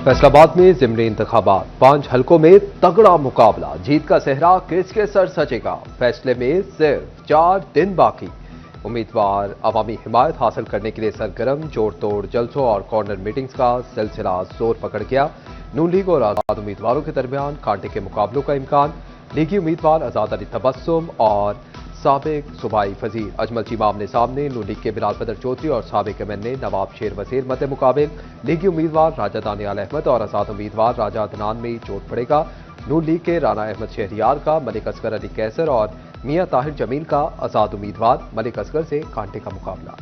फैसलाबाद में ज़िमनी इंतखाबात 5 हलकों में तगड़ा मुकाबला, जीत का सेहरा किसके सर सजेगा? फैसले में सिर्फ 4 दिन बाकी। उम्मीदवार अवामी हिमायत हासिल करने के लिए सरगर्म, जोड़ तोड़ जलसों और कॉर्नर मीटिंग्स का सिलसिला जोर पकड़ गया। नून लीग और आजाद उम्मीदवारों के दरमियान कांटे के मुकाबलों का इम्कान। लीगी उम्मीदवार आजाद अली तबस्सुम और साबिक सूबाई वजीर अजमल चीमा आमने सामने। नून लीग के बिलाल बदर चौधरी और साबिक एमएनए नवाब शेर वजीर मद्दे मुकाबिल। लीगी उम्मीदवार राजा दानियाल अहमद और आजाद उम्मीदवार राजा अदनान में चोट पड़ेगा। नून लीग के राना अहमद शहरियार का मलिक असगर अली कैसर और मियां ताहिर जमील का आजाद उम्मीदवार मलिक असगर से कांटे का मुकाबला।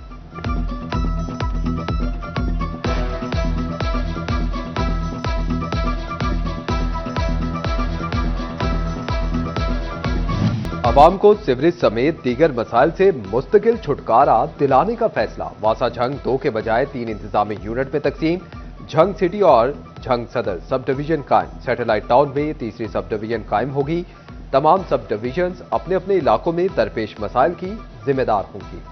अवाम को सिवरेज समेत दीगर मसाइल से मुस्तकिल छुटकारा दिलाने का फैसला। वासा झंग 2 के बजाय 3 इंतजामी यूनिट में तकसीम। झंग सिटी और झंग सदर सब डिवीजन कायम। सैटेलाइट टाउन में तीसरी सब डिवीजन कायम होगी। तमाम सब डिवीजन्स अपने अपने इलाकों में दरपेश मसाइल की जिम्मेदार होंगी।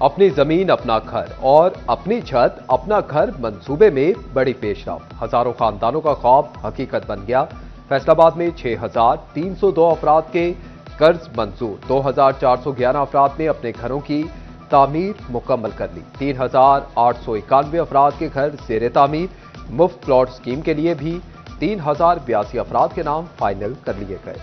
अपनी जमीन अपना घर और अपनी छत अपना घर मंसूबे में बड़ी पेशरफ। हजारों खानदानों का ख्वाब हकीकत बन गया। फैसलाबाद में 6,302 अफराद के कर्ज मंजूर। 2,411 अफराद ने अपने घरों की तामीर मुकम्मल कर ली। 3,891 अफराद के घर ज़ेरे तामीर। मुफ्त प्लॉट स्कीम के लिए भी 3,082 अफराद के नाम फाइनल कर लिए गए।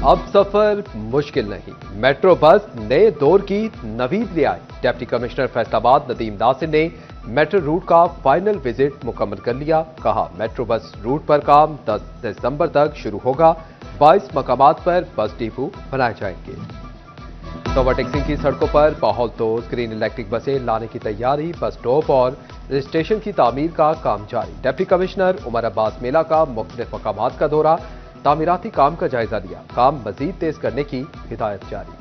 अब सफर मुश्किल नहीं, मेट्रो बस नए दौर की नवीद ले आई। डिप्टी कमिश्नर फैसलाबाद नदीम नासिर ने मेट्रो रूट का फाइनल विजिट मुकम्मल कर लिया। कहा, मेट्रो बस रूट पर काम 10 दिसंबर तक शुरू होगा। 22 मकामात पर बस डिपो बनाए जाएंगे। ओवरटेक्सिंग की सड़कों पर माहौल तोड़ ग्रीन इलेक्ट्रिक बसें लाने की तैयारी। बस स्टॉप और स्टेशन की तामीर का काम जारी। डिप्टी कमिश्नर उमर अब्बास मेला का मुख्तलिफ मकामात का दौरा, तामीराती काम का जायजा लिया। काम मजीद तेज करने की हिदायत जारी।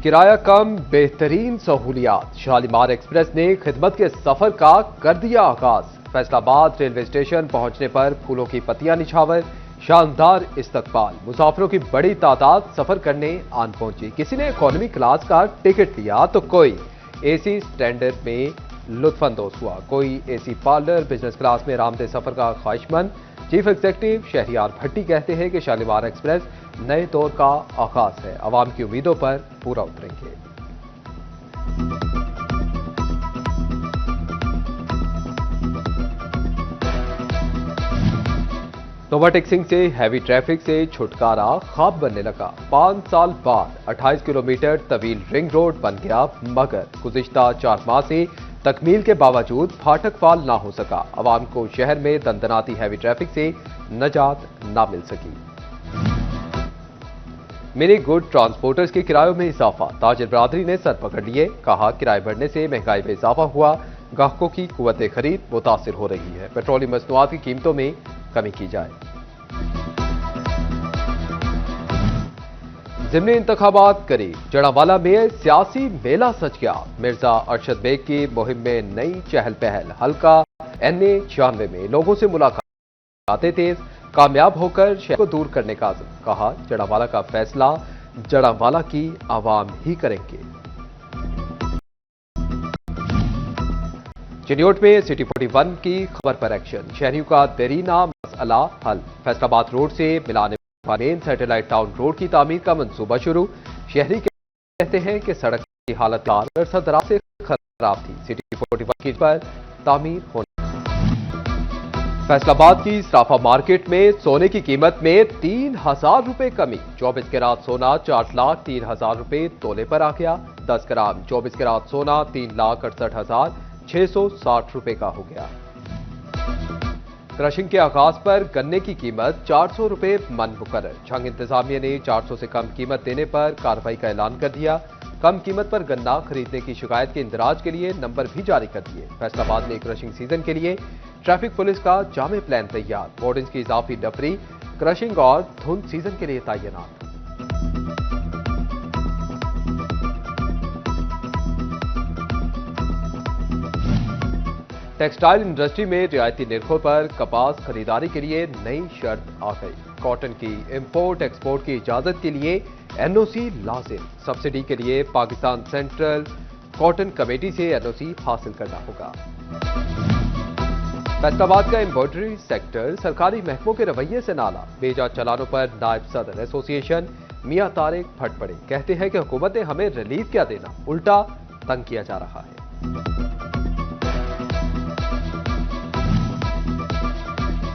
किराया कम, बेहतरीन सहूलियात। शालीमार एक्सप्रेस ने खिदमत के सफर का कर दिया आगाज। फैसलाबाद रेलवे स्टेशन पहुंचने पर फूलों की पत्तियां निछावर, शानदार इस्तकबाल। मुसाफिरों की बड़ी तादाद सफर करने आन पहुंची। किसी ने इकोनॉमी क्लास का टिकट लिया तो कोई एसी स्टैंडर्ड में लुत्फानंदोज हुआ। कोई एसी पार्लर बिजनेस क्लास में आरामदेह सफर का ख्वाहिशमंद। चीफ एग्जीक्यूटिव शहरियार भट्टी कहते हैं कि शालीमार एक्सप्रेस नए दौर का आगाज है। अवाम की उम्मीदों पर पूरा उतरेंगे। ओवरटेक्सिंग से हैवी ट्रैफिक से छुटकारा ख्वाब बनने लगा। 5 साल बाद 28 किलोमीटर तवील रिंग रोड बन गया, मगर गुज़िश्ता 4 माह से तकमील के बावजूद फाटक फाल ना हो सका। अवाम को शहर में दंदनाती हैवी ट्रैफिक से नजात ना मिल सकी। मिनी गुड ट्रांसपोर्टर्स के किरायों में इजाफा। ताजिर बरादरी ने सर पकड़ लिए। कहा, किराए बढ़ने से महंगाई में इजाफा हुआ, ग्राहकों की कुव्वत खरीद मुतासिर हो रही है। पेट्रोलियम मसनूआत की कीमतों में कमी की जाए। ज़िमनी इंतखाबात करीब, जड़ावाला में सियासी मेला सज गया। मिर्जा अरशद बेग की मुहिम में नई चहल पहल। हल्का NA 96 में लोगों से मुलाकातें तेज, कामयाब होकर शहर को दूर करने का आज़म। कहा, जड़ावाला का फैसला जड़ावाला की आवाम ही करेंगे। चिन्योट में सिटी 41 की खबर पर एक्शन। शहरियों का देरीना मसला हल। फैसलाबाद रोड से मिलाने मेन सैटेलाइट टाउन रोड की तामीर का मंसूबा शुरू। शहरी कहते हैं कि सड़क की हालत दराज से खराब थी। सिटी 41 की पर तामीर होने। फैसलाबाद की सराफा मार्केट में सोने की कीमत में 3,000 रुपए कमी। 24 कैरात सोना 4,03,000 रुपए तोले पर आ गया। 10 ग्राम 24 कैरात सोना 3,68,660 रुपए का हो गया। क्रशिंग के आगाज पर गन्ने की कीमत 400 रुपए मन मुकर्रर। झंग इंतजामिया ने 400 से कम कीमत देने पर कार्रवाई का ऐलान कर दिया। कम कीमत पर गन्ना खरीदने की शिकायत के इंदराज के लिए नंबर भी जारी कर दिए। फैसलाबाद में क्रशिंग सीजन के लिए ट्रैफिक पुलिस का जामे प्लान तैयार। बोर्डिंग्स की इजाफी डफरी, क्रशिंग और धुंध सीजन के लिए तैनात। टेक्सटाइल इंडस्ट्री में रियायती निर्खों पर कपास खरीदारी के लिए नई शर्त आ गई। कॉटन की इंपोर्ट एक्सपोर्ट की इजाजत के लिए एनओसी लाजिम। सब्सिडी के लिए पाकिस्तान सेंट्रल कॉटन कमेटी से एनओसी हासिल करना होगा। फैसलाबाद का एम्ब्रॉयडरी सेक्टर सरकारी महकमों के रवैये से नाला। बेजा चलानों पर नायब सदर एसोसिएशन मियां तारिक फट पड़े। कहते हैं कि हुकूमत ने हमें रिलीफ क्या देना, उल्टा तंग किया जा रहा है।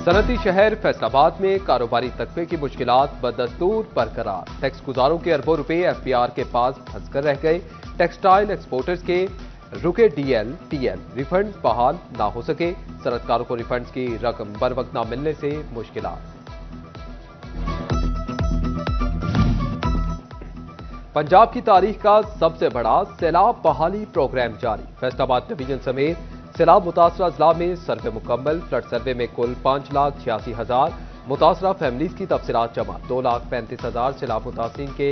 सनती शहर फैसलाबाद में कारोबारी तबके की मुश्किलात बदस्तूर बरकरार। टैक्स गुजारों के अरबों रुपए एफपीआर के पास फंसकर रह गए। टेक्सटाइल एक्सपोर्टर्स के रुके डीएल, टीएल रिफंड बहाल ना हो सके। सनतकारों को रिफंड्स की रकम बर वक्त ना मिलने से मुश्किलात। पंजाब की तारीख का सबसे बड़ा सैलाब बहाली प्रोग्राम जारी। फैसलाबाद डिवीजन समेत सैलाब मुतासरा अजला में सर्वे मुकम्मल। फ्लड सर्वे में कुल 5,86,000 मुतासरा फैमिलीज की तफसीलात जमा। 2,35,000 सैलाब मुतासरीन के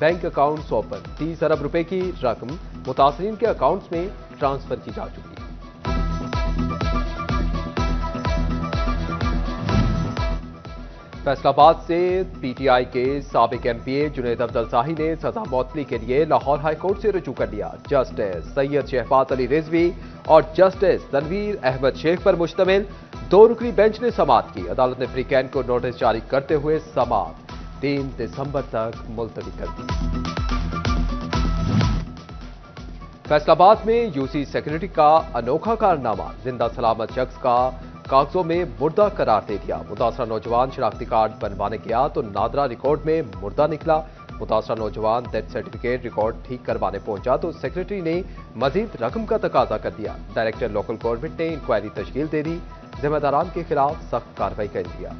बैंक अकाउंट्स ओपन। 30 अरब रुपए की रकम मुतासरीन के अकाउंट्स में ट्रांसफर की जा चुकी है। फैसलाबाद से पीटीआई के साबिक एमपीए जुनैद अफजल शाही ने सजा मौतली के लिए लाहौर हाई कोर्ट से रुजू कर लिया। जस्टिस सैयद शहबाज अली रिजवी और जस्टिस तनवीर अहमद शेख पर मुश्तमिल 2 रुकनी बेंच ने समाअत की। अदालत ने फ्रीकैन को नोटिस जारी करते हुए समाअत 3 दिसंबर तक मुलतवी कर दी। फैसलाबाद में यूसी सेक्रेटरी का अनोखा कारनामा। जिंदा सलामत शख्स का कागजों में मुर्दा करार दे दिया। मुतासरा नौजवान शनाख्ती कार्ड बनवाने गया तो नादरा रिकॉर्ड में मुर्दा निकला। मुतासरा नौजवान डेथ सर्टिफिकेट रिकॉर्ड ठीक करवाने पहुंचा तो सेक्रेटरी ने मजीद रकम का तकाजा कर दिया। डायरेक्टर लोकल गवर्नमेंट ने इंक्वायरी तश्कील दे दी। जिम्मेदारान के खिलाफ सख्त कार्रवाई कर दिया।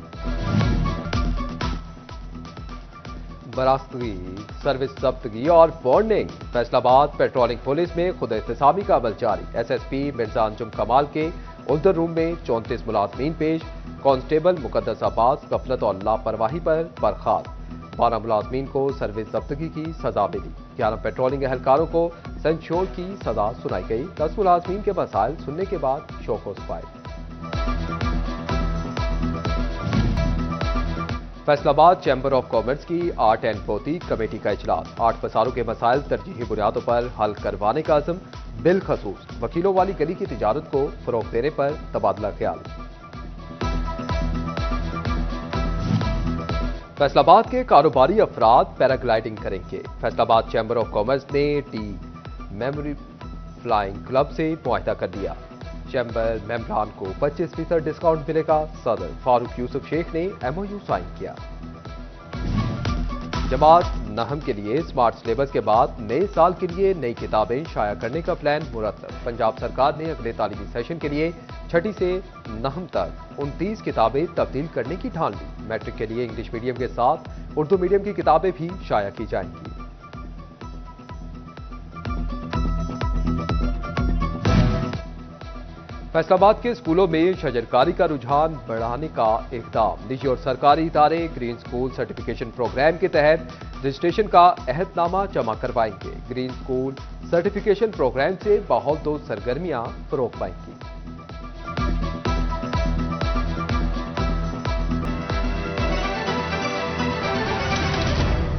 बरामदगी, सर्विस जब्तगी और वार्निंग। फैसलाबाद पेट्रोलिंग पुलिस में खुद एहतसामी का अमल जारी। एसएसपी मिर्जा अंजुम कमाल के उल्दर रूम में 34 मुलाजमीन पेश। कांस्टेबल मुकद्दस अब्बास गफलत और लापरवाही पर बर्खास्त। 12 मुलाजमीन को सर्विस जब्तगी की सजा मिली। 11 पेट्रोलिंग एहलकारों को संशोर की सजा सुनाई गई। 10 मुलाजमीन के मसाइल सुनने के बाद शोकोसफाई। फैसलाबाद चैम्बर ऑफ कॉमर्स की आर्ट एंड बोतीक कमेटी का इजलास। 8 पसारों के मसाइल तरजीही बुनियादों पर हल करवाने का अज़म। बिलखसूस वकीलों वाली गली की तिजारत को फरोग देने पर तबादला ख्याल। फैसलाबाद के कारोबारी अफराद पैराग्लाइडिंग करेंगे। फैसलाबाद चैम्बर ऑफ कॉमर्स ने टी मेमोरी फ्लाइंग क्लब से मुआहदा कर दिया। चैम्बर मेंबरान को 25% डिस्काउंट मिलेगा। सदर फारूक यूसुफ शेख ने एमओयू साइन किया। जमात नहम के लिए स्मार्ट सिलेबस के बाद नए साल के लिए नई किताबें शाया करने का प्लान मुरतब। पंजाब सरकार ने अगले तालीमी सेशन के लिए 6ठी से 9वीं तक 29 किताबें तब्दील करने की ठान ली। मैट्रिक के लिए इंग्लिश मीडियम के साथ उर्दू मीडियम की किताबें भी शाया की जाएंगी। फैसलाबाद के स्कूलों में शजरकारी का रुझान बढ़ाने का इक़दाम। निजी और सरकारी इदारे ग्रीन स्कूल सर्टिफिकेशन प्रोग्राम के तहत रजिस्ट्रेशन का अहदनामा जमा करवाएंगे। ग्रीन स्कूल सर्टिफिकेशन प्रोग्राम से माहौल दोस्त सरगर्मियां फरोग पाएंगी।